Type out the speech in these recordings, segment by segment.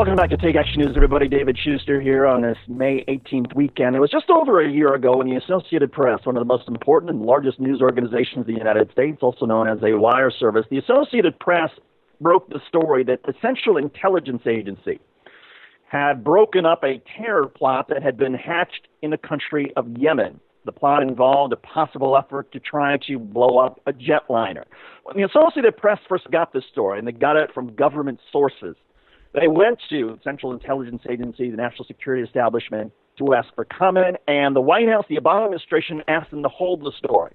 Welcome back to Take Action News, everybody. David Shuster here on this May 18th weekend. It was just over a year ago when the Associated Press, one of the most important and largest news organizations in the United States, also known as a wire service, the Associated Press broke the story that the Central Intelligence Agency had broken up a terror plot that had been hatched in the country of Yemen. The plot involved a possible effort to try to blow up a jetliner. When the Associated Press first got this story, and they got it from government sources, they went to the Central Intelligence Agency, the National Security Establishment, to ask for comment, and the White House, the Obama administration, asked them to hold the story.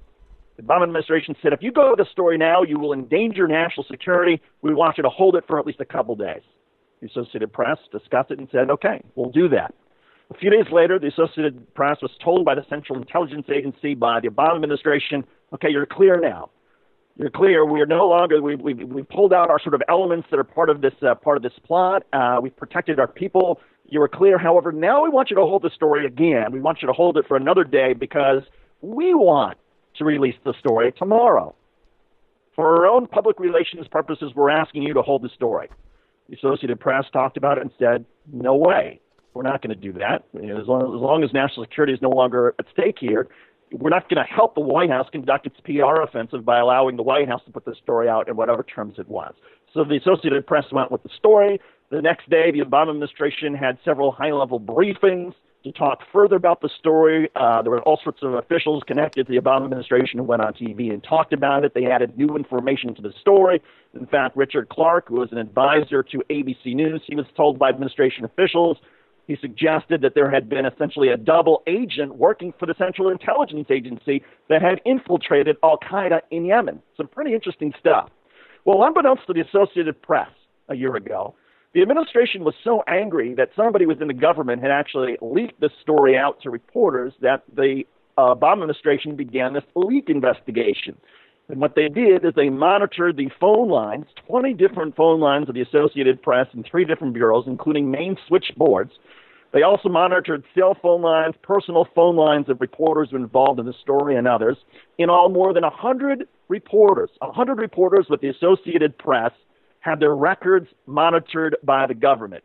The Obama administration said, if you go to the story now, you will endanger national security. We want you to hold it for at least a couple days. The Associated Press discussed it and said, okay, we'll do that. A few days later, the Associated Press was told by the Central Intelligence Agency, by the Obama administration, okay, you're clear now. You're clear. We are no longer. We pulled out our sort of elements that are part of this plot. We've protected our people. You were clear. However, now we want you to hold the story again. We want you to hold it for another day because we want to release the story tomorrow. For our own public relations purposes, we're asking you to hold the story. The Associated Press talked about it and said, no way. We're not going to do that. You know, as long as national security is no longer at stake here, we're not going to help the White House conduct its PR offensive by allowing the White House to put the story out in whatever terms it was. So the Associated Press went with the story. The next day, the Obama administration had several high-level briefings to talk further about the story. There were all sorts of officials connected to the Obama administration who went on TV and talked about it. They added new information to the story. In fact, Richard Clark, who was an advisor to ABC News, he was told by administration officials, he suggested that there had been essentially a double agent working for the Central Intelligence Agency that had infiltrated al-Qaeda in Yemen. Some pretty interesting stuff. Well, unbeknownst to the Associated Press a year ago, the administration was so angry that somebody within the government had actually leaked this story out to reporters that the Obama administration began this leak investigation. And what they did is they monitored the phone lines, 20 different phone lines of the Associated Press in 3 different bureaus, including main switchboards. They also monitored cell phone lines, personal phone lines of reporters involved in the story and others. In all, more than 100 reporters with the Associated Press had their records monitored by the government.